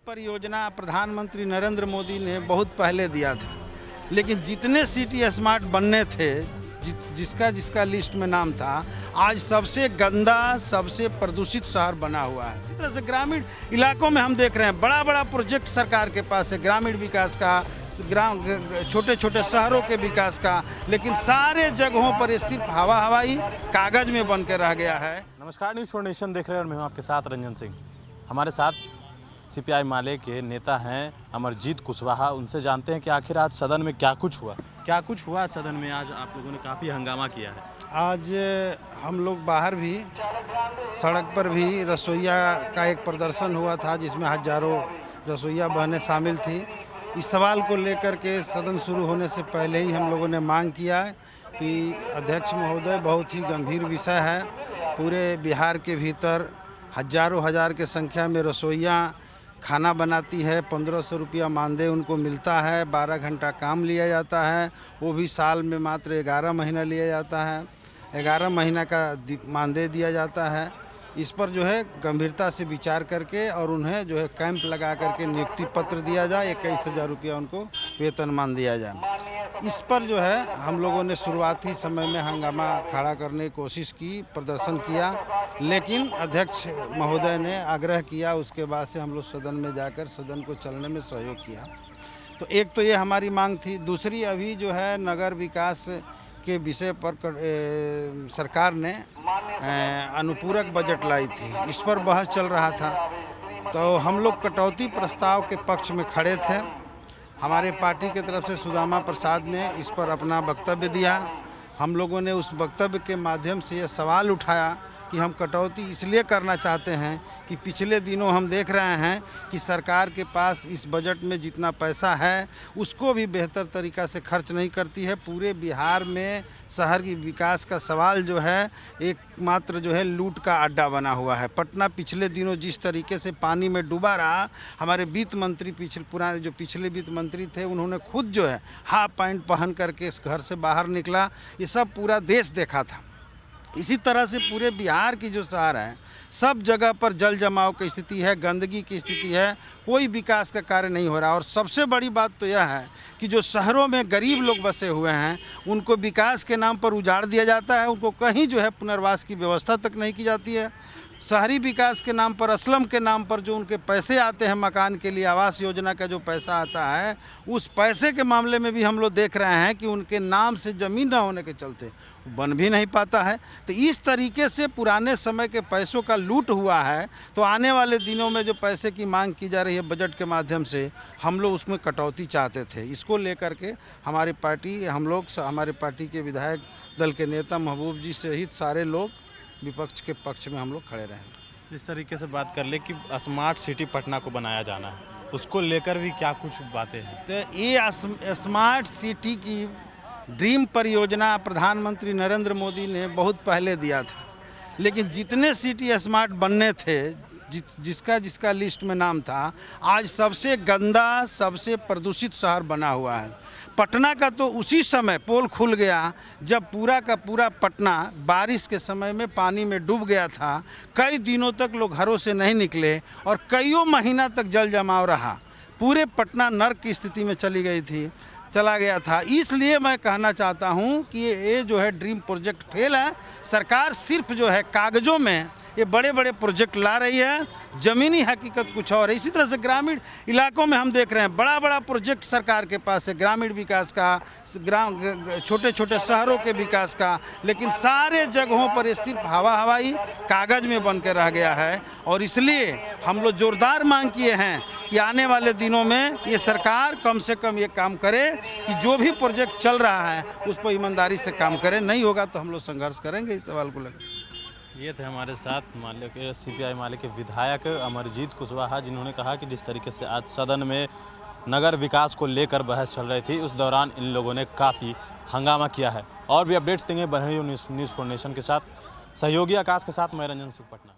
परियोजना प्रधानमंत्री नरेंद्र मोदी ने बहुत पहले दिया था, लेकिन जितने सिटी स्मार्ट बनने थे, जिसका लिस्ट में नाम था, आज सबसे गंदा, सबसे प्रदूषित शहर बना हुआ है। इसी तरह से ग्रामीण इलाकों में हम देख रहे हैं बड़ा बड़ा प्रोजेक्ट सरकार के पास है, ग्रामीण विकास का, छोटे छोटे शहरों के विकास का, लेकिन सारे जगहों पर सिर्फ हवाई कागज में बन के रह गया है। नमस्कार, न्यूज़ फॉर नेशन देख रहे हैं और मैं हूं आपके साथ रंजन सिंह। हमारे साथ सीपीआई माले के नेता हैं अमरजीत कुशवाहा। उनसे जानते हैं कि आखिर आज सदन में क्या कुछ हुआ सदन में। आज आप लोगों ने काफ़ी हंगामा किया है। आज हम लोग बाहर भी, सड़क पर भी रसोइया का एक प्रदर्शन हुआ था, जिसमें हजारों रसोइया बहनें शामिल थी। इस सवाल को लेकर के सदन शुरू होने से पहले ही हम लोगों ने मांग किया कि अध्यक्ष महोदय, बहुत ही गंभीर विषय है। पूरे बिहार के भीतर हजार के संख्या में रसोइयाँ खाना बनाती है, 1500 रुपया मानदेय उनको मिलता है, 12 घंटा काम लिया जाता है, वो भी साल में मात्र 11 महीना लिया जाता है, 11 महीना का मानदेय दिया जाता है। इस पर जो है गंभीरता से विचार करके और उन्हें जो है कैंप लगा करके नियुक्ति पत्र दिया जाए, 21,000 रुपया उनको वेतनमान दिया जाए। इस पर जो है हम लोगों ने शुरुआती समय में हंगामा खड़ा करने की कोशिश की, प्रदर्शन किया, लेकिन अध्यक्ष महोदय ने आग्रह किया। उसके बाद से हम लोग सदन में जाकर सदन को चलने में सहयोग किया। तो एक तो ये हमारी मांग थी। दूसरी, अभी जो है नगर विकास के विषय पर सरकार ने अनुपूरक बजट लाई थी, इस पर बहस चल रहा था। तो हम लोग कटौती प्रस्ताव के पक्ष में खड़े थे। हमारे पार्टी की तरफ से सुदामा प्रसाद ने इस पर अपना वक्तव्य दिया। हम लोगों ने उस वक्तव्य के माध्यम से ये सवाल उठाया कि हम कटौती इसलिए करना चाहते हैं कि पिछले दिनों हम देख रहे हैं कि सरकार के पास इस बजट में जितना पैसा है उसको भी बेहतर तरीक़ा से खर्च नहीं करती है। पूरे बिहार में शहर की विकास का सवाल जो है एकमात्र जो है लूट का अड्डा बना हुआ है। पटना पिछले दिनों जिस तरीके से पानी में डूबा रहा, हमारे वित्त मंत्री पिछले वित्त मंत्री थे, उन्होंने खुद जो है हाफ पैंट पहन करके इस घर से बाहर निकला। ये सब पूरा देश देखा था। इसी तरह से पूरे बिहार की जो शहर है, सब जगह पर जल जमाव की स्थिति है, गंदगी की स्थिति है, कोई विकास का कार्य नहीं हो रहा। और सबसे बड़ी बात तो यह है कि जो शहरों में गरीब लोग बसे हुए हैं, उनको विकास के नाम पर उजाड़ दिया जाता है, उनको कहीं जो है पुनर्वास की व्यवस्था तक नहीं की जाती है। शहरी विकास के नाम पर, असलम के नाम पर जो उनके पैसे आते हैं मकान के लिए, आवास योजना का जो पैसा आता है, उस पैसे के मामले में भी हम लोग देख रहे हैं कि उनके नाम से ज़मीन न होने के चलते बन भी नहीं पाता है। तो इस तरीके से पुराने समय के पैसों का लूट हुआ है। तो आने वाले दिनों में जो पैसे की मांग की जा रही है बजट के माध्यम से, हम लोग उसमें कटौती चाहते थे। इसको लेकर के हमारी पार्टी, हमारे पार्टी के विधायक दल के नेता महबूब जी सहित सारे लोग विपक्ष के पक्ष में हम लोग खड़े रहे। जिस तरीके से बात कर ले कि स्मार्ट सिटी पटना को बनाया जाना है, उसको लेकर भी क्या कुछ बातें हैं? तो ये स्मार्ट सिटी की ड्रीम परियोजना प्रधानमंत्री नरेंद्र मोदी ने बहुत पहले दिया था, लेकिन जितने सिटी स्मार्ट बनने थे, जिसका लिस्ट में नाम था, आज सबसे गंदा, सबसे प्रदूषित शहर बना हुआ है। पटना का तो उसी समय पोल खुल गया जब पूरा का पूरा पटना बारिश के समय में पानी में डूब गया था। कई दिनों तक लोग घरों से नहीं निकले और कईयों महीना तक जल जमाव रहा। पूरे पटना नर्क की स्थिति में चला गया था। इसलिए मैं कहना चाहता हूं कि ये जो है ड्रीम प्रोजेक्ट फेल है। सरकार सिर्फ जो है कागज़ों में ये बड़े बड़े प्रोजेक्ट ला रही है, ज़मीनी हकीकत कुछ और है। इसी तरह से ग्रामीण इलाकों में हम देख रहे हैं बड़ा बड़ा प्रोजेक्ट सरकार के पास है, ग्रामीण विकास का, छोटे छोटे शहरों के विकास का, लेकिन सारे जगहों पर ये सिर्फ हवाई कागज में बन के रह गया है। और इसलिए हम लोग जोरदार मांग किए हैं कि आने वाले दिनों में ये सरकार कम से कम ये काम करे कि जो भी प्रोजेक्ट चल रहा है उस पर ईमानदारी से काम करे। नहीं होगा तो हम लोग संघर्ष करेंगे इस सवाल को लेकर। ये थे हमारे साथ माले के सीपीआई माले के विधायक अमरजीत कुशवाहा, जिन्होंने कहा कि जिस तरीके से आज सदन में नगर विकास को लेकर बहस चल रही थी, उस दौरान इन लोगों ने काफ़ी हंगामा किया है। और भी अपडेट्स देंगे बरहड़ी न्यूज़ फॉर नेशन के साथ। सहयोगी आकाश के साथ मैं रंजन सिंह, पटना।